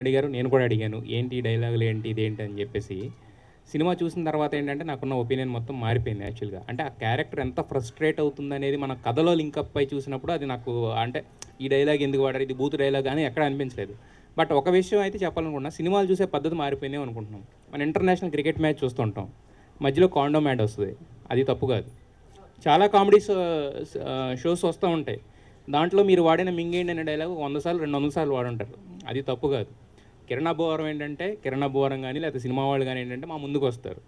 అడిగారు, నేను కూడా అడిగాను. ఏంటి ఈ డైలాగులు ఏంటి? ఇదేంటి? అని చెప్పేసి. సినిమా చూసిన తర్వాత ఏంటంటే నాకున్న ఒపీనియన్ మొత్తం మారిపోయింది యాక్చువల్‌గా. అంటే ఆ క్యారెక్టర్ ఎంత ఫ్రస్ట్రేట్ అవుతుందనేది మన కథలో లింకప్ అయి చూసినప్పుడు అది నాకు అంటే ఈ డైలాగ్ ఎందుకు వాడారు? ఇది బూతు డైలాగ్ అని ఎక్కడ అనిపించలేదు. బట్ ఒక విషయం అయితే చెప్పాలనుకుంటున్నా. సినిమాలు చూసే పద్ధతి మారిపోయిందేమో అనుకుంటున్నాం. మన ఇంటర్నేషనల్ క్రికెట్ మ్యాచ్ చూస్తుంటాం. మధ్యలో కాండోమ్ యాడ్ వస్తది. అది తప్పు కాదు. చాలా కామెడీ షోస్ వస్తూ ఉంటాయి. దాంట్లో మీరు వాడిన మింగేయండి అనే డైలాగ్ 100 సార్లు 200 సార్లు వాడుంటారు. అది తప్పు కాదు. కిరణ్ అబ్బవరం ఏంటంటే కిరణ్ అబ్బవరం కానీ లేకపోతే సినిమా వాళ్ళు కానీ ఏంటంటే మా ముందుకు వస్తారు.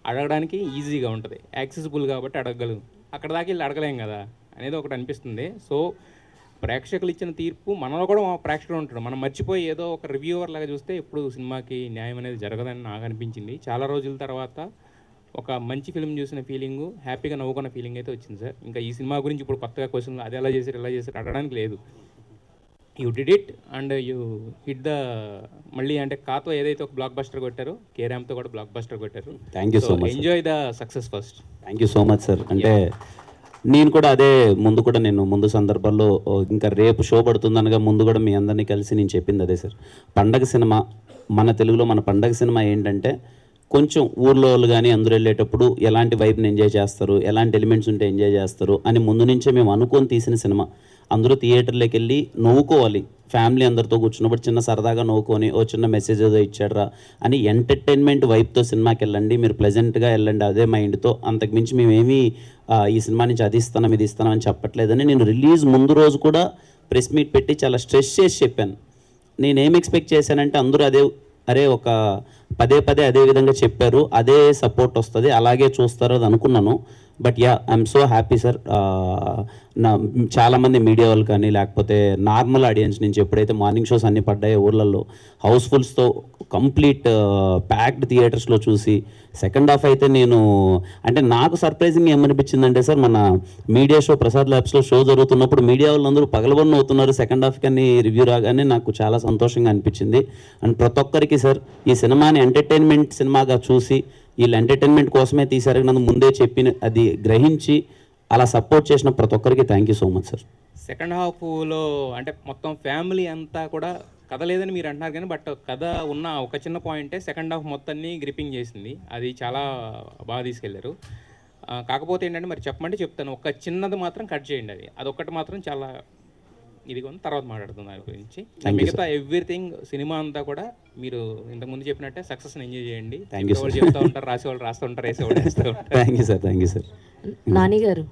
అడగడానికి ఈజీగా ఉంటుంది, యాక్సెసిబుల్ కాబట్టి అడగగలం. అక్కడ దాకా వెళ్ళి అడగలేం కదా అనేది ఒకటి అనిపిస్తుంది. సో ప్రేక్షకులు ఇచ్చిన తీర్పు మనలో కూడా ప్రేక్షకుడు ఉంటాడు. మనం మర్చిపోయి ఏదో ఒక రివ్యూవర్ లాగా చూస్తే ఇప్పుడు సినిమాకి న్యాయం అనేది జరగదని నాకు అనిపించింది. చాలా రోజుల తర్వాత ఒక మంచి ఫిల్మ్ చూసిన ఫీలింగు, హ్యాపీగా నవ్వుకున్న ఫీలింగ్ అయితే వచ్చింది సార్. ఇంకా ఈ సినిమా గురించి ఇప్పుడు కొత్తగా క్వశ్చన్లు అది ఎలా చేశారు ఇలా చేశారు అడగడానికి లేదు. You did it and you hit the మళ్ళీ అంటే కాతో ఏదైతే ఒక బ్లాక్ బస్టర్ కొట్టారో కేరామ్తో కూడా బ్లాక్ బస్టర్ కొట్టారు. Thank you so much. Enjoy the success first. Thank you so much sir. అంటే నేను కూడా అదే ముందు సందర్భాల్లో ఇంకా రేపు షో పడుతుందనగా ముందు కూడా మీ అందరినీ కలిసి నేను చెప్పింది అదే సార్. పండగ సినిమా మన తెలుగులో మన పండగ సినిమా ఏంటంటే కొంచెం ఊర్లో వాళ్ళు కానీ అందరూ వెళ్ళేటప్పుడు ఎలాంటి వైబ్ని ఎంజాయ్ చేస్తారు, ఎలాంటి ఎలిమెంట్స్ ఉంటే ఎంజాయ్ చేస్తారు అని ముందు నుంచే మేము అనుకొని తీసిన సినిమా. అందరూ థియేటర్లోకి వెళ్ళి నవ్వుకోవాలి, ఫ్యామిలీ అందరితో కూర్చున్నప్పుడు చిన్న సరదాగా నవ్వుకొని ఓ చిన్న మెసేజ్ ఏదో ఇచ్చాడ్రా అని ఎంటర్టైన్మెంట్ వైబ్తో సినిమాకి వెళ్ళండి, మీరు ప్లెజెంట్గా వెళ్ళండి అదే మైండ్తో. అంతకుమించి మేమేమీ ఈ సినిమా నుంచి అది ఇస్తున్నాం ఇది ఇస్తున్నాం అని చెప్పట్లేదని నేను రిలీజ్ ముందు రోజు కూడా ప్రెస్ మీట్ పెట్టి చాలా స్ట్రెస్ చేసి చెప్పాను. నేనేం ఎక్స్పెక్ట్ చేశానంటే అందరూ అరే ఒక పదే అదే విధంగా చెప్పారు, అదే సపోర్ట్ వస్తుంది, అలాగే చూస్తారు అది అనుకున్నాను. But yeah I'm so happy sir. చాలామంది మీడియా వాళ్ళు కానీ లేకపోతే నార్మల్ ఆడియన్స్ నుంచి ఎప్పుడైతే మార్నింగ్ షోస్ అన్నీ పడ్డాయో ఊర్లలో హౌస్ఫుల్స్తో కంప్లీట్ ప్యాక్డ్ థియేటర్స్లో చూసి సెకండ్ హాఫ్ అయితే నేను అంటే నాకు సర్ప్రైజింగ్ ఏమనిపించిందంటే సార్, మన మీడియా షో ప్రసాద్ ల్యాబ్స్లో షో జరుగుతున్నప్పుడు మీడియా వాళ్ళందరూ పగలబొన్న అవుతున్నారు సెకండ్ హాఫ్ కానీ రివ్యూ రాగానే నాకు చాలా సంతోషంగా అనిపించింది. అండ్ ప్రతి ఒక్కరికి సార్ ఈ సినిమాని ఎంటర్టైన్మెంట్ సినిమాగా చూసి వీళ్ళు ఎంటర్టైన్మెంట్ కోసమే తీశారు నన్ను ముందే చెప్పిన అది గ్రహించి అలా సపోర్ట్ చేసిన ప్రతి ఒక్కరికి thank you so much sir. Second హాఫ్లో అంటే మొత్తం ఫ్యామిలీ అంతా కూడా కథ లేదని మీరు అంటున్నారు కానీ బట్ కథ ఉన్న ఒక చిన్న పాయింటే సెకండ్ హాఫ్ మొత్తాన్ని గ్రిప్పింగ్ చేసింది. అది చాలా బాగా తీసుకెళ్లారు. కాకపోతే ఏంటంటే మరి చెప్పమంటే చెప్తాను, ఒక చిన్నది మాత్రం కట్ చేయండి. అదొక్కటి మాత్రం చాలా ఇదిగో తర్వాత మాట్లాడుతుంది దాని గురించి. మిగతా ఎవ్రీథింగ్ సినిమా అంతా కూడా మీరు ఇంతకుముందు చెప్పినట్టే సక్సెస్ని ఎంజాయ్ చేయండి. వాళ్ళు చెప్తూ ఉంటారు, రాసేవాళ్ళు రాస్తూ ఉంటారు, వేసేవాళ్ళు వేస్తూ ఉంటారు. Thank you sir. నాని గారు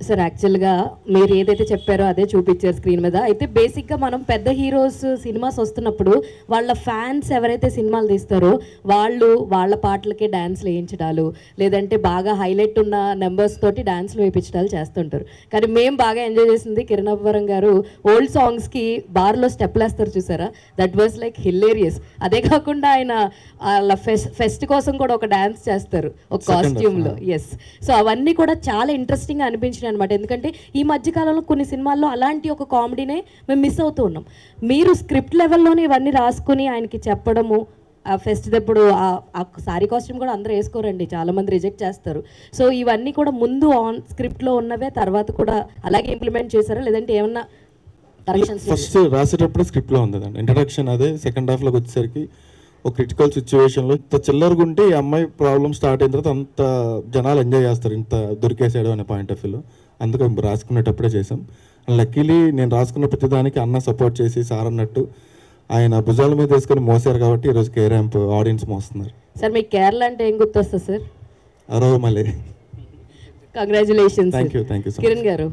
సార్, యాక్చువల్గా మీరు ఏదైతే చెప్పారో అదే చూపించారు స్క్రీన్ మీద. అయితే బేసిక్గా మనం పెద్ద హీరోస్ సినిమాస్ వస్తున్నప్పుడు వాళ్ళ ఫ్యాన్స్ ఎవరైతే సినిమాలు తీస్తారో వాళ్ళు వాళ్ళ పాటలకే డ్యాన్స్లు వేయించడాలు లేదంటే బాగా హైలైట్ ఉన్న నెంబర్స్ తోటి డ్యాన్స్లు వేయించడాలు చేస్తుంటారు. కానీ మేము బాగా ఎంజాయ్ చేసింది కిరణ్ అబ్బవరం గారు ఓల్డ్ సాంగ్స్కి బార్లో స్టెప్లు వేస్తారు చూసారా, దట్ వాజ్ లైక్ హిల్లేరియస్. అదే కాకుండా ఆయన వాళ్ళ ఫెస్ట్ కోసం కూడా ఒక డ్యాన్స్ చేస్తారు ఒక కాస్ట్యూమ్లో. ఎస్, సో అవన్నీ కూడా చాలా ఇంట్రెస్టింగ్గా అనిపించినాయి అనమాట. ఎందుకంటే ఈ మధ్యకాలంలో కొన్ని సినిమాల్లో అలాంటి ఒక కామెడీనే మేము మిస్ అవుతూ ఉన్నాం. మీరు స్క్రిప్ట్ లెవెల్లోనే ఇవన్నీ రాసుకుని ఆయనకి చెప్పడము, ఆ ఫెస్ట్ ఎప్పుడు ఆ సారీ కాస్ట్యూమ్ కూడా అందరూ వేసుకోరండి, చాలామంది రిజెక్ట్ చేస్తారు. సో ఇవన్నీ కూడా ముందు ఆన్ స్క్రిప్ట్లో ఉన్నవే తర్వాత కూడా అలాగే ఇంప్లిమెంట్ చేశారా లేదంటే ఏమన్నా కరెక్షన్స్? ఫస్ట్ రాసేటప్పుడు స్క్రిప్ట్లో ఉందండి, ఇంట్రడక్షన్ అదే. సెకండ్ హాఫ్లోకి వచ్చేసరికి ఒక క్రిటికల్ సిచ్యువేషన్లో ఇంత చిల్లరగా ఉంటే ఈ అమ్మాయి ప్రాబ్లమ్ స్టార్ట్ అయిన తర్వాత అంత జనాలు ఎంజాయ్ చేస్తారు ఇంత దొరికేసాడు అనే పాయింట్ ఆఫ్ వ్యూలో. అందుకని రాసుకునేటప్పుడే చేసాం. లక్కీలీ నేను రాసుకున్న ప్రతిదానికి అన్న సపోర్ట్ చేసి సార్ అన్నట్టు ఆయన భుజాల మీద వేసుకొని మోసారు కాబట్టి ఈరోజు కే ర్యాంప్ ఆడియన్స్ మోస్తున్నారు. సార్ మీకు కేరళ అంటే ఏం గుర్తొస్తుంది సార్? అరవమలే. Congratulations. Thank you. Kiran garu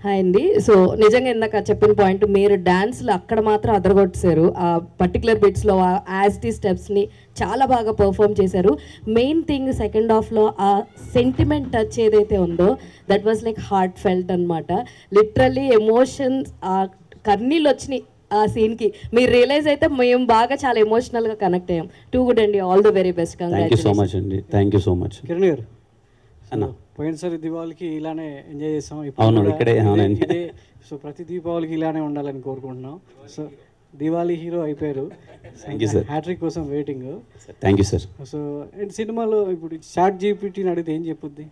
hi అండి. సో నిజంగా ఇందాక చెప్పిన పాయింట్, మీరు డ్యాన్స్లు అక్కడ మాత్రం అదరగొట్టేశారు. ఆ పర్టికులర్ బిట్స్లో యాజ్టీ స్టెప్స్ని చాలా బాగా పర్ఫామ్ చేశారు. మెయిన్ థింగ్ సెకండ్ హాఫ్లో ఆ సెంటిమెంట్ టచ్ ఏదైతే ఉందో that was like heart felt అనమాట. లిటరల్లీ ఎమోషన్స్ కన్నీళ్ళు వచ్చినాయి ఆ సీన్కి. మీరు రియలైజ్ అయితే మేము బాగా చాలా ఎమోషనల్గా కనెక్ట్ అయ్యాం. టూ గుడ్ అండి, all the very best. Thank you so much. Kiran గారు అన్న పోయినసారి దీపావళికి ఇలానే ఎంజాయ్ చేస్తాం. అవును, ఇక్కడే ఇదే. సో ప్రతి దీపావళికి ఇలానే ఉండాలని కోరుకుంటున్నాం. సో దివాళీ హీరో అయిపోయారు, హ్యాట్రిక్ కోసం waiting. Thank you sir. So సినిమాలో ఇప్పుడు చాట్ జీపీటీని అడిగితే ఏం చెప్పుద్ది?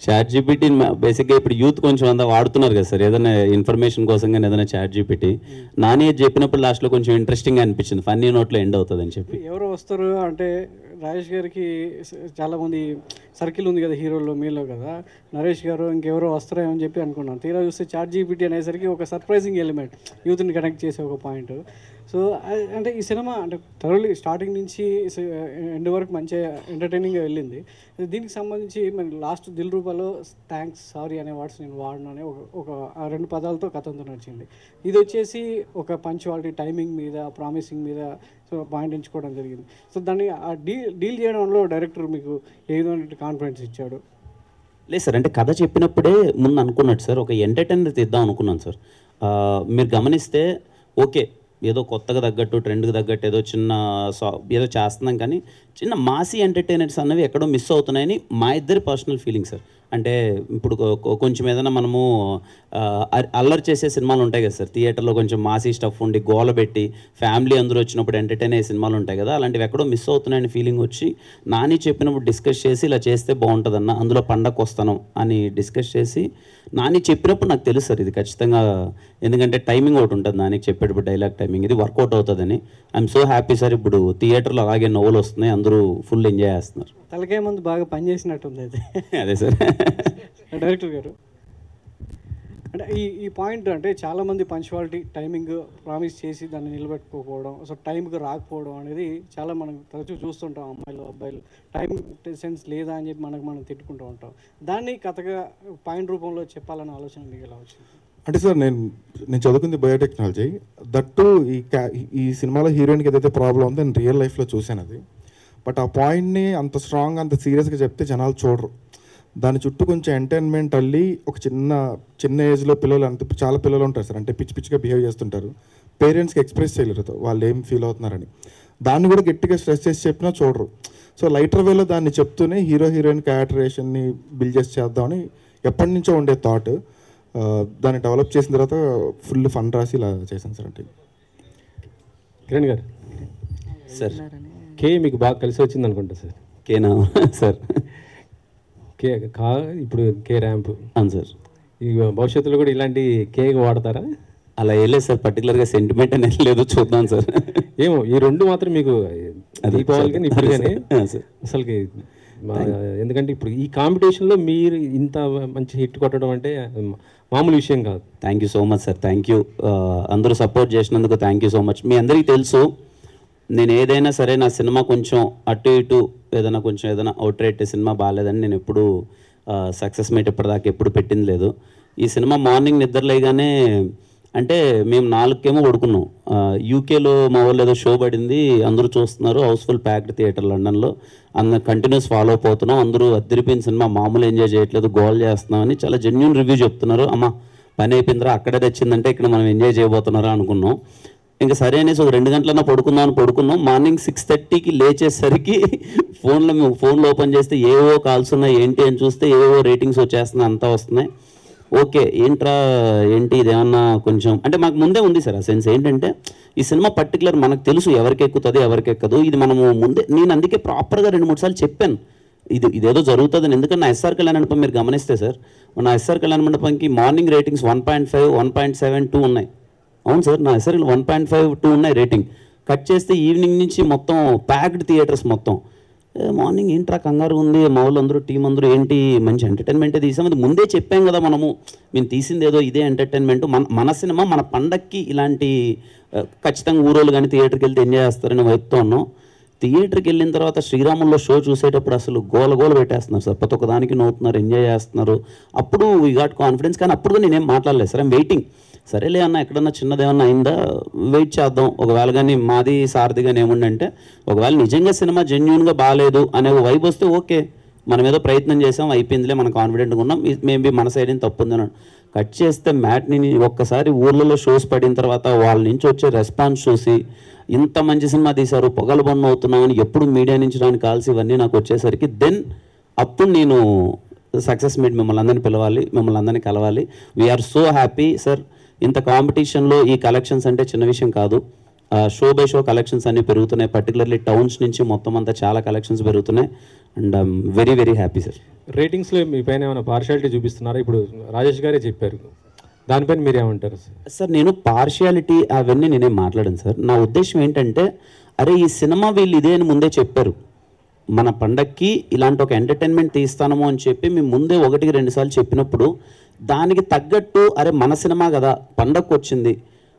చాట్ జీపీటీ బేసిక్గా ఇప్పుడు యూత్ కొంచెం అంతా వాడుతున్నారు కదా సార్, ఏదైనా ఇన్ఫర్మేషన్ కోసం కానీ ఏదైనా చాట్ జీపీటీ. నాని చెప్పినప్పుడు లాస్ట్లో కొంచెం ఇంట్రెస్టింగ్గా అనిపించింది, ఫన్నీ నోట్లో ఎండ్ అవుతుంది అని చెప్పి. ఎవరు వస్తారు అంటే రాజేష్ గారికి చాలామంది సర్కిల్ ఉంది కదా హీరోల్లో, మీలో కదా, నరేష్ గారు ఇంకెవరో వస్తారేమో అని చెప్పి అనుకున్నాను. తీరా చూస్తే చాట్ జీపీటీ అనేసరికి ఒక సర్ప్రైజింగ్ ఎలిమెంట్, యూత్ని కనెక్ట్ చేసే ఒక పాయింట్. సో అంటే ఈ సినిమా అంటే థరోలీ స్టార్టింగ్ నుంచి ఎండ్ వరకు మంచిగా ఎంటర్టైనింగ్గా వెళ్ళింది. దీనికి సంబంధించి మన లాస్ట్ దిల్ రూపాలో థ్యాంక్స్ సారీ అనే వర్డ్స్ నేను వాడిననే ఒక 2 పదాలతో కథంతో నడిచింది. ఇది వచ్చేసి ఒక పంచువాలిటీ, టైమింగ్ మీద, ప్రామిసింగ్ మీద సో పాయింట్ ఎంచుకోవడం జరిగింది. సో దాన్ని డీల్ చేయడంలో డైరెక్టర్ మీకు ఏ విధమైన కాన్ఫిడెన్స్ ఇచ్చాడు? లేదు సార్, అంటే కథ చెప్పినప్పుడే ముందు అనుకున్నట్టు సార్, ఒక ఎంటర్టైనర్ తీద్దాం అనుకున్నాను సార్. మీరు గమనిస్తే ఓకే, ఏదో కొత్తగా తగ్గట్టు, ట్రెండ్కి తగ్గట్టు ఏదో చిన్న ఏదో చేస్తున్నాం, కానీ చిన్న మాసీ ఎంటర్టైనర్స్ అన్నవి ఎక్కడో మిస్ అవుతున్నాయని మా ఇద్దరి పర్సనల్ ఫీలింగ్ సార్. అంటే ఇప్పుడు కొంచెం ఏదైనా మనము అల్లరి చేసే సినిమాలు ఉంటాయి కదా సార్, థియేటర్లో కొంచెం మాసీ స్టఫ్ ఉండి గోల పెట్టి ఫ్యామిలీ అందరూ వచ్చినప్పుడు ఎంటర్టైన్ అయ్యే సినిమాలు ఉంటాయి కదా, అలాంటివి ఎక్కడో మిస్ అవుతున్నాయని ఫీలింగ్ వచ్చి నాని చెప్పినప్పుడు డిస్కస్ చేసి ఇలా చేస్తే బాగుంటుందన్న, అందులో పండగకు వస్తాను అని డిస్కస్ చేసి నాని చెప్పినప్పుడు నాకు తెలుసు సార్ ఇది ఖచ్చితంగా, ఎందుకంటే టైమింగ్ ఒకటి ఉంటుంది నానికి చెప్పేటప్పుడు, డైలాగ్ టైమింగ్, ఇది వర్కౌట్ అవుతుందని. I'm so happy sir. ఇప్పుడు థియేటర్లో అలాగే నవ్వులు వస్తున్నాయి, అందరూ ఫుల్ ఎంజాయ్ చేస్తున్నారు. తలకాయ ముందు బాగా పనిచేసినట్టుంది అయితే. అదే సార్. డైరెక్టర్ గారు అంటే ఈ పాయింట్ అంటే చాలామంది పంచువాలిటీ, టైమింగ్ ప్రామిస్ చేసి దాన్ని నిలబెట్టుకోకపోవడం, సో టైంకి రాకపోవడం అనేది చాలా మనం తరచూ చూస్తుంటాం. అమ్మాయిలు అబ్బాయిలు టైం సెన్స్ లేదా అని చెప్పి మనం తిట్టుకుంటూ ఉంటాం. దాన్ని కథగా పాయింట్ రూపంలో చెప్పాలన్న ఆలోచన మీకు ఎలా వచ్చింది? అంటే సార్ నేను చదువుకుంది బయోటెక్నాలజీ, దట్టు ఈ సినిమాలో హీరోయిన్కి ఏదైతే ప్రాబ్లం ఉందో నేను రియల్ లైఫ్లో చూశాను అది. బట్ ఆ పాయింట్ని అంత స్ట్రాంగ్, అంత సీరియస్గా చెప్తే జనాలు చూడరు. దాని చుట్టూ కొంచెం ఎంటర్టైన్మెంట్ అల్లి ఒక చిన్న ఏజ్లో పిల్లలు చాలా పిల్లలు ఉంటారు సార్, అంటే పిచ్చిగా బిహేవ్ చేస్తుంటారు, పేరెంట్స్కి ఎక్స్ప్రెస్ చేయలేరు వాళ్ళు ఏం ఫీల్ అవుతున్నారని. దాన్ని కూడా గట్టిగా స్ట్రెస్ చేసి చెప్పినా చూడరు. సో లైటర్ వేలో దాన్ని చెప్తూనే హీరోయిన్ క్యారెక్టరేషన్ని బిల్డ్ చేసి చేద్దామని ఎప్పటి నుంచో ఉండే థాట్, దాన్ని డెవలప్ చేసిన తర్వాత ఫుల్ ఫన్ రాసి ఇలా చేశాను సార్. అంటే కిరణ్ గారు సార్, కే మీకు బాగా కలిసి వచ్చింది అనుకుంటా సార్. కేనా సార్? ఇప్పుడు కే ర్యాంప్. అవును సార్. ఈ భవిష్యత్తులో కూడా ఇలాంటి కేక్ వాడతారా? అలా వెళ్ళలేదు సార్, పర్టికులర్గా సెంటిమెంట్ అనేది లేదు, చూద్దాం సార్. ఏమో ఈ 2 మాత్రం మీకు దీపావళి కానీ ఇప్పుడు కానీ అసలుకి ఎందుకంటే ఇప్పుడు ఈ కాంపిటీషన్లో మీరు ఇంత మంచి హిట్ కొట్టడం అంటే మామూలు విషయం కాదు. Thank you so much sir, thank you. అందరూ సపోర్ట్ చేసినందుకు థ్యాంక్ యూ సో మచ్. మీ అందరికీ తెలుసు, నేను ఏదైనా సరే నా సినిమా కొంచెం అటు ఇటు ఏదైనా అవుట్రేట్ సినిమా బాగాలేదని నేను ఎప్పుడు సక్సెస్ మీట్ ఇప్పటిదాకా ఎప్పుడు పెట్టింది లేదు. ఈ సినిమా మార్నింగ్ నిద్రలేగానే, అంటే మేము 4కేమో పడుకున్నాం. యూకేలో మా వాళ్ళు ఏదో షో పడింది, అందరూ చూస్తున్నారు, హౌస్ఫుల్ ప్యాక్డ్ థియేటర్ లండన్లో, కంటిన్యూస్ ఫాలో అయిపోతున్నాం, అందరూ అద్దరిపోయిన సినిమా, మామూలు ఎంజాయ్ చేయట్లేదు, గోల్ చేస్తున్నామని చాలా జెన్యూన్ రివ్యూ చెప్తున్నారు. అమ్మ పని అయిపోయిందిరా, అక్కడే తెచ్చిందంటే ఇక్కడ మనం ఎంజాయ్ చేయబోతున్నారా అనుకున్నాం. ఇంకా సరే అనేసి ఒక 2 గంటలన్నా పడుకున్నాం. మార్నింగ్ 6:30కి లేచేసరికి ఫోన్లో ఓపెన్ చేస్తే ఏవో కాల్స్ ఉన్నాయి, ఏంటి అని చూస్తే ఏవో రేటింగ్స్ వచ్చేస్తున్నాయి, అంతా వస్తున్నాయి. ఓకే ఏంటి ఇదేమన్నా కొంచెం అంటే మాకు ముందే ఉంది సార్ ఆ సెన్స్, ఏంటంటే ఈ సినిమా పర్టికులర్ మనకు తెలుసు ఎవరికి ఎక్కుతుంది ఎవరికి ఎక్కదు, ఇది మనము ముందే, నేను అందుకే ప్రాపర్గా 2-3 సార్లు చెప్పాను ఇదేదో జరుగుతుందని. ఎందుకంటే నా ఎస్ఆర్ కళ్యాణ మండపం మీరు గమనిస్తే సార్, నా ఎస్ఆర్ కళ్యాణ మండపంకి మార్నింగ్ రేటింగ్స్ 1.5, 1.7, 2 ఉన్నాయి. అవును సార్, నా ఎస్ఆర్కి 1.5, 2 ఉన్నాయి రేటింగ్. కట్ చేస్తే ఈవినింగ్ నుంచి మొత్తం ప్యాక్డ్ థియేటర్స్ మొత్తం. మార్నింగ్ ఏంట్రా కంగారు ఉంది, మా వాళ్ళు అందరూ టీం అందరూ ఏంటి మంచి ఎంటర్టైన్మెంటే తీసాం, అది ముందే చెప్పాం కదా మేము తీసింది ఏదో ఇదే ఎంటర్టైన్మెంట్, మన సినిమా మన పండక్కి ఇలాంటి ఖచ్చితంగా ఊరోళ్ళు కానీ థియేటర్కి వెళ్తే ఎంజాయ్ చేస్తారని వైపుతో ఉన్నాం. థియేటర్కి వెళ్ళిన తర్వాత శ్రీరాముల్లో షో చూసేటప్పుడు అసలు గోల పెట్టేస్తున్నారు సార్, ప్రతి ఒక్క దానికి నవ్వుతున్నారు, ఎంజాయ్ చేస్తున్నారు. అప్పుడు వీ గాట్ కాన్ఫిడెన్స్. కానీ అప్పుడు నేనేం మాట్లాడలేదు సార్, ఐమ్ వెయిటింగ్. సరేలే అన్న ఎక్కడన్నా చిన్నదేమన్నా అయిందా వెయిట్ చేద్దాం, ఒకవేళ కానీ మాది సారథి కానీ ఏముండంటే ఒకవేళ నిజంగా సినిమా జెన్యూన్గా బాగాలేదు అనే వైబ్ వస్తే ఓకే, మనం ఏదో ప్రయత్నం చేసాం అయిపోయిందిలే, మనం కాన్ఫిడెంట్గా ఉన్నాం, మేబీ మన సైడ్ నుంచి తప్పు ఉందని. కట్ చేస్తే మ్యాట్ని ఒక్కసారి ఊర్లలో షోస్ పడిన తర్వాత వాళ్ళ నుంచి వచ్చే రెస్పాన్స్ చూసి ఇంత మంచి సినిమా తీశారు, పొగలు బండ్ అవుతున్నామని ఎప్పుడు మీడియా నుంచి రాని కాల్స్ ఇవన్నీ నాకు వచ్చేసరికి దెన్ అప్పుడు నేను సక్సెస్ మీట్ మిమ్మల్ని అందరినీ పిలవాలి, మిమ్మల్ని అందరినీ కలవాలి. We're so happy sir. ఇంత కాంపిటీషన్లో ఈ కలెక్షన్స్ అంటే చిన్న విషయం కాదు. షో బై షో కలెక్షన్స్ అన్నీ పెరుగుతున్నాయి, పర్టికులర్లీ టౌన్స్ నుంచి మొత్తం అంతా చాలా కలెక్షన్స్ పెరుగుతున్నాయి. And I'm very very happy sir. రేటింగ్స్లో మీ పైన ఏమైనా పార్షియాలిటీ చూపిస్తున్నారా? ఇప్పుడు రాజేష్ గారే చెప్పారు, దానిపైన మీరు ఏమంటారు సార్? నేను పార్షియాలిటీ అవన్నీ నేనేం మాట్లాడాను సార్. నా ఉద్దేశం ఏంటంటే, అరే ఈ సినిమా వీళ్ళు ఇదే అని ముందే చెప్పారు, మన పండక్కి ఇలాంటి ఒక ఎంటర్టైన్మెంట్ తీస్తాము అని చెప్పి మేము ముందే 1-2 సార్లు చెప్పినప్పుడు దానికి తగ్గట్టు అరే మన సినిమా కదా, పండగకు వచ్చింది,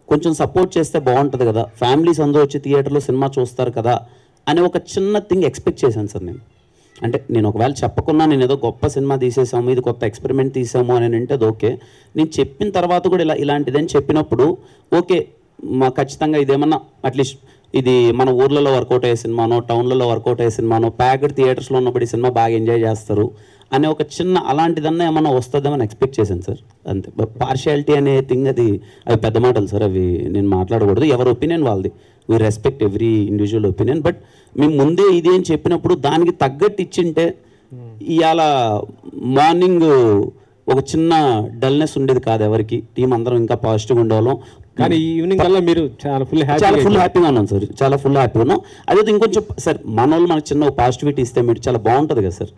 కొంచెం సపోర్ట్ చేస్తే బాగుంటుంది కదా, ఫ్యామిలీస్ అందరూ వచ్చి థియేటర్లో సినిమా చూస్తారు కదా అని ఒక చిన్న థింగ్ ఎక్స్పెక్ట్ చేశాను సార్ నేను. అంటే నేను ఒకవేళ చెప్పకున్నా నేను ఏదో గొప్ప సినిమా తీసేసాము, ఇది కొత్త ఎక్స్పెరిమెంట్ తీసాము అని అంటే అది ఓకే. నేను చెప్పిన తర్వాత కూడా ఇలాంటిదని చెప్పినప్పుడు ఓకే, మా ఖచ్చితంగా ఇదేమన్నా అట్లీస్ట్ ఇది మన ఊర్లలో వర్కౌట్ అయ్యే సినిమానో, టౌన్లలో వర్కౌట్ అయ్యే సినిమానో, ప్యాక్డ్ థియేటర్స్లో ఉన్నప్పుడు ఈ సినిమా బాగా ఎంజాయ్ చేస్తారు అనే ఒక చిన్న అలాంటిదన్నా ఏమన్నా వస్తుందేమని ఎక్స్పెక్ట్ చేశాను సార్, అంతే. పార్షియాలిటీ అనే థింగ్ అవి పెద్ద మాటలు సార్, అవి నేను మాట్లాడకూడదు. ఎవరి ఒపీనియన్ వాళ్ళది, we respect every individual opinion. But మేము ముందే ఇది అని చెప్పినప్పుడు దానికి తగ్గట్టు ఇచ్చింటే ఇవాళ మార్నింగ్ ఒక చిన్న డల్నెస్ ఉండేది కాదు ఎవరికి, టీం అందరం ఇంకా పాజిటివ్గా ఉండేవాళ్ళం. కానీ ఈవినింగ్ కల్లా మీరు చాలా ఫుల్ హ్యాపీగా ఉన్నాం సార్, చాలా ఫుల్ హ్యాపీగా ఉన్నాం. అదే ఇంకొంచెం సార్ మన వాళ్ళు మనకు చిన్న పాజిటివిటీ ఇస్తే మీరు చాలా బాగుంటుంది కదా సార్.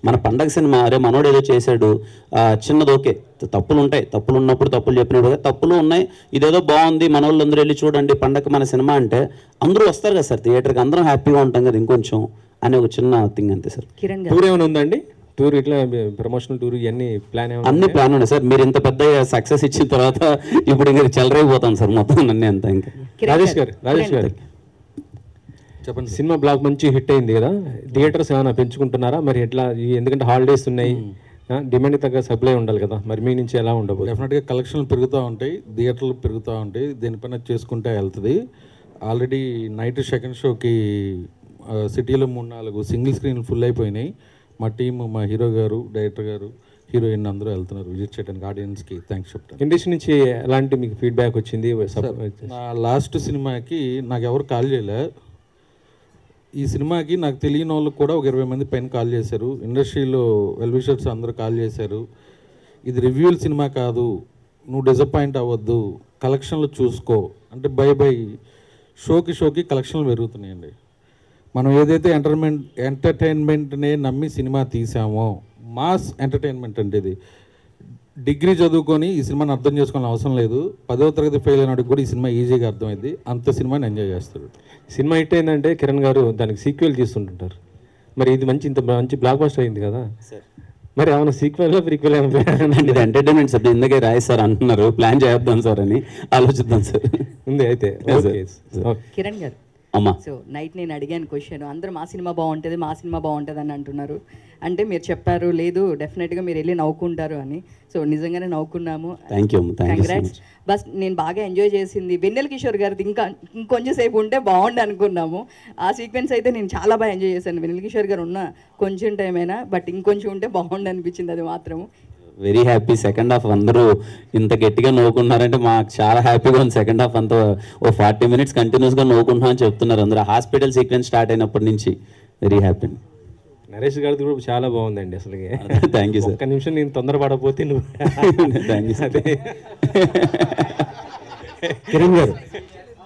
మన పండగ సినిమా అరే మనోడు ఏదో చేశాడు చిన్నది ఓకే, తప్పులు ఉంటాయి, తప్పులు ఉన్నప్పుడు తప్పులు చెప్పినప్పుడు తప్పులు ఉన్నాయి, ఇదేదో బాగుంది మన వాళ్ళు అందరూ వెళ్ళి చూడండి పండగ మన సినిమా అంటే అందరూ వస్తారు కదా సార్ థియేటర్కి, అందరం హ్యాపీగా ఉంటాం కదా ఇంకొంచెం అనే ఒక చిన్న థింగ్ అంతే సార్. టూర్ ఏమైనా ఉందండి? టూర్ ఇట్లా ప్రమోషనల్ టూర్ ఇవన్నీ ప్లాన్ అన్ని ప్లాన్ ఉన్నాయి సార్. మీరు ఇంత పెద్ద సక్సెస్ ఇచ్చిన తర్వాత ఇప్పుడు ఇంకా చెలరైపోతాం సార్ మొత్తం అన్నీ అంతా. ఇంకా రాజేష్ గారు చెప్పండి. సినిమా బ్లాక్ మంచి హిట్ అయింది కదా, థియేటర్స్ ఏమైనా పెంచుకుంటున్నారా మరి? ఎట్లా, ఎందుకంటే హాలిడేస్ ఉన్నాయి, డిమాండ్కి తగ్గ సప్లై ఉండాలి కదా, మరి మీ నుంచి ఎలా ఉండబోతుంది? డెఫినెట్గా కలెక్షన్లు పెరుగుతూ ఉంటాయి, థియేటర్లు పెరుగుతూ ఉంటాయి, దీనిపైన చేసుకుంటే వెళ్తుంది. ఆల్రెడీ నైట్ సెకండ్ షోకి సిటీలో 3-4 సింగిల్ స్క్రీన్లు ఫుల్ అయిపోయినాయి. మా టీము, మా హీరో గారు, డైరెక్టర్ గారు, హీరోయిన్ అందరూ వెళ్తున్నారు విజిట్ చేయడానికి. ఆడియన్స్కి థ్యాంక్స్ చెప్తాను. ఇండస్ట్రీ నుంచి ఎలాంటి మీకు ఫీడ్బ్యాక్ వచ్చింది? నా లాస్ట్ సినిమాకి నాకు ఎవరు కాల్ చేయలే, ఈ సినిమాకి నాకు తెలియని వాళ్ళు కూడా ఒక 20 మంది పైన కాల్ చేశారు. ఇండస్ట్రీలో వెల్ విషర్స్ అందరూ కాల్ చేశారు, ఇది రివ్యూల్ సినిమా కాదు, నువ్వు డిసప్పాయింట్ అవ్వద్దు, కలెక్షన్లు చూసుకో అంటే. బై షోకి కలెక్షన్లు పెరుగుతున్నాయండి. మనం ఏదైతే ఎంటర్టైన్మెంట్నే నమ్మి సినిమా తీసామో, మాస్ ఎంటర్టైన్మెంట్ అంటే ఇది. డిగ్రీ చదువుకొని ఈ సినిమాని అర్థం చేసుకోవాలని అవసరం లేదు, 10వ తరగతి ఫెయిల్ అయినప్పుడు కూడా ఈ సినిమా ఈజీగా అర్థమైంది, అంత సినిమాని ఎంజాయ్ చేస్తాడు. సినిమా హిట్ అయిందంటే కిరణ్ గారు దానికి సీక్వెల్ తీస్తుంటుంటారు, మరి ఇది ఇంత మంచి బ్లాక్ బస్టర్ అయింది కదా, మరి ఏమైనా సీక్వెల్ ప్రీక్వెల్ ఇది ఎంటర్టైన్మెంట్ సార్, ఇందుకే రాయి సార్ అంటున్నారు, ప్లాన్ చేద్దాం సార్ అని ఆలోచిద్దాం సార్. ఉంది అయితే కిరణ్ గారు. సో నైట్ నేను అడిగాను క్వశ్చన్, అందరూ మా సినిమా బాగుంటుంది అని అంటున్నారు, అంటే మీరు చెప్పారు లేదు డెఫినెట్గా మీరు వెళ్ళి నవ్వుకుంటారు అని. సో నిజంగానే నవ్వుకున్నాము, కంగ్రాట్స్. బస్ నేను బాగా ఎంజాయ్ చేసింది వెన్నెల కిషోర్ గారిది, ఇంకొంచెం సేపు ఉంటే బాగుండు అనుకున్నాము. ఆ సీక్వెన్స్ అయితే నేను చాలా బాగా ఎంజాయ్ చేశాను. వెన్నెల కిషోర్ గారు ఉన్న కొంచెం టైం అయినా బట్ ఇంకొంచెం ఉంటే బాగుండు అనిపించింది, అది మాత్రము. Very happy. సెకండ్ హాఫ్ అందరూ ఇంత గట్టిగా నవ్వుకున్నారంటే మాకు చాలా హ్యాపీగా ఉంది. సెకండ్ హాఫ్ అంతా ఓ 40 minutes కంటిన్యూస్గా నవ్వుకుంటున్నాం అని చెప్తున్నారు అందరూ. హాస్పిటల్ సీక్వెన్స్ స్టార్ట్ అయినప్పటి నుంచి వెరీ హ్యాపీ. నరేష్ గారిది కూడా చాలా బాగుందండి అసలు. Thank you sir. ఒక్క నిమిషం నేను తొందరపడకపోతే నువ్వు. Thank you sir. కిరణ్ గారు.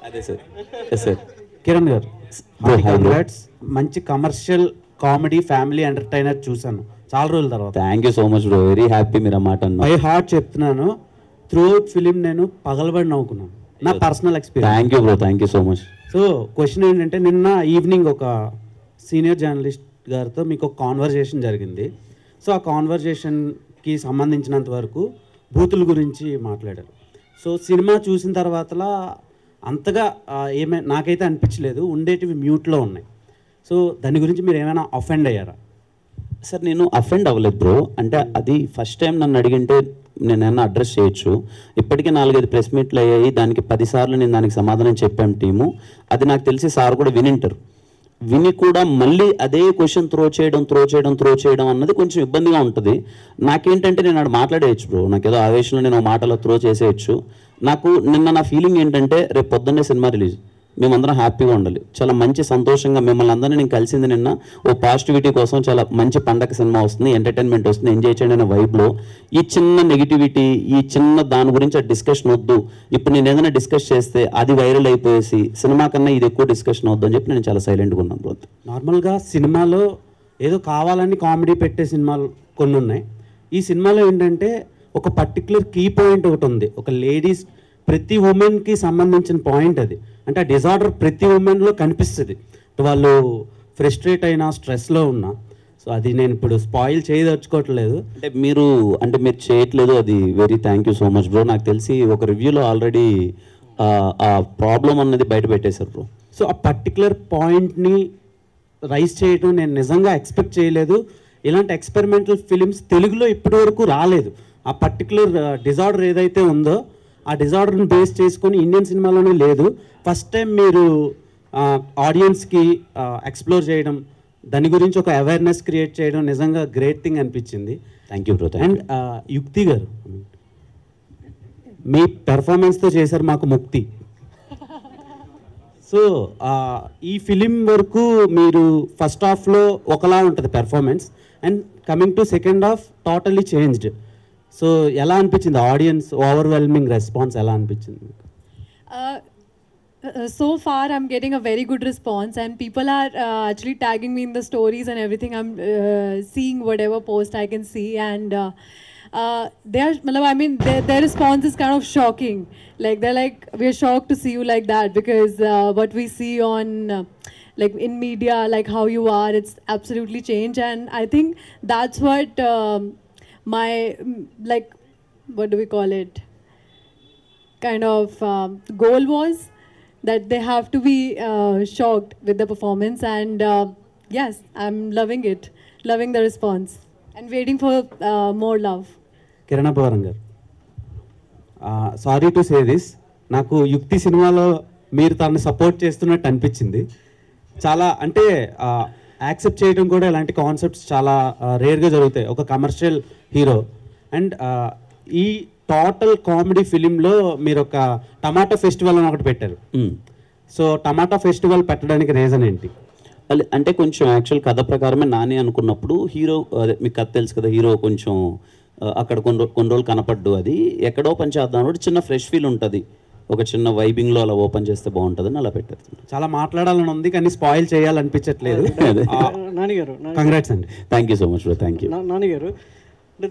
అదే సార్. Yes sir. కిరణ్ గారు మంచి కమర్షియల్ కామెడీ ఫ్యామిలీ ఎంటర్టైనర్ చూసాను చాలా రోజుల తర్వాత. Thank you so much bro, very happy మీరు ఆ మాట అన్నారు. బై హార్ట్ చెప్తున్నాను, త్రూ అవుట్ ఫిలిం నేను పగలబడి నవ్వుకున్నాను, నా personal experience. Thank you bro, thank you so much. So question ఏంటంటే, నిన్న ఈవినింగ్ ఒక సీనియర్ జర్నలిస్ట్ గారితో మీకు ఒక కాన్వర్జేషన్ జరిగింది. సో ఆ కాన్వర్జేషన్కి సంబంధించినంత వరకు బూతుల గురించి మాట్లాడారు. సో సినిమా చూసిన తర్వాతలా అంతగా నాకైతే అనిపించలేదు, ఉండేటివి మ్యూట్లో ఉన్నాయి. సో దాని గురించి మీరు ఏమైనా అఫెండ్ అయ్యారా? సార్ నేను అఫెండ్ అవ్వలేదు బ్రో, అంటే అది ఫస్ట్ టైం నన్ను అడిగింటే నేనైనా అడ్రస్ చేయొచ్చు. ఇప్పటికే 4-5 ప్రెస్ మీట్లు అయ్యాయి, దానికి 10 సార్లు నేను దానికి సమాధానం చెప్పాను టీము. అది నాకు తెలిసి సార్ కూడా వినింటారు. విని కూడా మళ్ళీ అదే క్వశ్చన్ త్రో చేయడం అన్నది కొంచెం ఇబ్బందిగా ఉంటుంది. నాకేంటంటే నేను అక్కడ మాట్లాడేయచ్చు బ్రో, నాకు ఏదో ఆవేశంలో నేను మాటలో త్రో చేసేయచ్చు. నాకు నిన్న నా ఫీలింగ్ ఏంటంటే రేపు పొద్దున్నే సినిమా రిలీజ్, మేమందరం హ్యాపీగా ఉండాలి, చాలా మంచి సంతోషంగా మిమ్మల్ని అందరినీ నేను కలిసింది నిన్న ఓ పాజిటివిటీ కోసం. చాలా మంచి పండగ సినిమా వస్తుంది, ఎంటర్టైన్మెంట్ వస్తుంది, ఎంజాయ్ చేయండి అనే వైబ్లో ఈ చిన్న నెగిటివిటీ, ఈ చిన్న దాని గురించి ఆ డిస్కషన్ వద్దు, ఇప్పుడు నేను ఏదైనా డిస్కస్ చేస్తే అది వైరల్ అయిపోయేసి సినిమా కన్నా ఇది ఎక్కువ డిస్కషన్ వద్దు అని చెప్పి నేను చాలా సైలెంట్గా ఉన్నాను బ్రో. నార్మల్గా సినిమాలో ఏదో కావాలని కామెడీ పెట్టే సినిమాలు కొన్ని ఉన్నాయి. ఈ సినిమాలో ఏంటంటే ఒక పర్టికులర్ కీ పాయింట్ ఒకటి ఉంది, ఒక లేడీస్ ప్రతి ఉమెన్కి సంబంధించిన పాయింట్ అది. అంటే ఆ డిజార్డర్ ప్రతి ఉమెన్లో కనిపిస్తుంది, వాళ్ళు ఫ్రస్ట్రేట్ అయినా స్ట్రెస్లో ఉన్నా. సో అది నేను ఇప్పుడు స్పాయిల్ చేయదలుచుకోవట్లేదు. అంటే మీరు చేయట్లేదు, అది very thank you so much bro. నాకు తెలిసి ఒక రివ్యూలో ఆల్రెడీ ఆ ప్రాబ్లం అన్నది బయట పెట్టేశారు బ్రో. సో ఆ పర్టికులర్ పాయింట్ని రైజ్ చేయడం నేను నిజంగా ఎక్స్పెక్ట్ చేయలేదు. ఇలాంటి ఎక్స్పెరిమెంటల్ ఫిలిమ్స్ తెలుగులో ఇప్పటి వరకు రాలేదు. ఆ పర్టికులర్ డిజార్డర్ ఏదైతే ఉందో ఆ డిజార్డర్ని బేస్ చేసుకొని ఇండియన్ సినిమాలోనే లేదు. ఫస్ట్ టైం మీరు ఆడియన్స్కి ఎక్స్ప్లోర్ చేయడం, దాని గురించి ఒక అవేర్నెస్ క్రియేట్ చేయడం నిజంగా గ్రేట్ థింగ్ అనిపించింది. Thank you bro. అండ్ యుక్తి గారు మీ పెర్ఫార్మెన్స్తో చేశారు మాకు ముక్తి. సో ఈ ఫిలిం వరకు మీరు ఫస్ట్ హాఫ్లో ఒకలా ఉంటుంది performance, and coming to second half totally changed. So ఎలా అనిపించింది, ఆడియన్స్ ఓవర్వెల్మింగ్ రెస్పాన్స్ ఎలా అనిపించింది? So far I'm getting a very good response, and people are actually tagging me in the stories and everything. I'm seeing whatever post I can see, and they are, I mean, their response is kind of shocking. Like they're like, we're shocked to see you like that, because what we see on like in media, like how you are, it's absolutely changed. And I think that's what my like, what do we call it, kind of goal was, that they have to be shocked with the performance. And yes, I'm loving it, loving the response, and waiting for more love. Kiran Abbavaram గారు, sorry to say this, నాకు యుక్తి సినిమాలో మీరు తనని support చేస్తున్నట్టు అనిపించింది. చాలా అంటే యాక్సెప్ట్ చేయడం కూడా ఇలాంటి కాన్సెప్ట్స్ చాలా రేర్గా జరుగుతాయి ఒక కమర్షియల్ హీరో. అండ్ ఈ టోటల్ కామెడీ ఫిలింలో మీరు ఒక టమాటో ఫెస్టివల్ అని ఒకటి పెట్టారు. సో టమాటో ఫెస్టివల్ పెట్టడానికి రీజన్ ఏంటి? అంటే కొంచెం యాక్చువల్ కథ ప్రకారమే నాని అనుకున్నప్పుడు హీరో, అదే మీకు కథ తెలుసు కదా, హీరో కొంచెం అక్కడ కొన్ని రోజులు కనపడ్డు, అది ఎక్కడ ఓపెన్ చేద్దాం అన్నప్పుడు చిన్న ఫ్రెష్ ఫీల్ ఉంటుంది, ఒక చిన్న వైబింగ్లో అలా ఓపెన్ చేస్తే బాగుంటుందని అలా పెట్టారు. చాలా మాట్లాడాలని ఉంది కానీ స్పాయిల్ చేయాలనిపించట్లేదు. నాని గారు, కంగ్రాట్స్ అండి. Thank you so much bro. Thank you Nani గారు. అంటే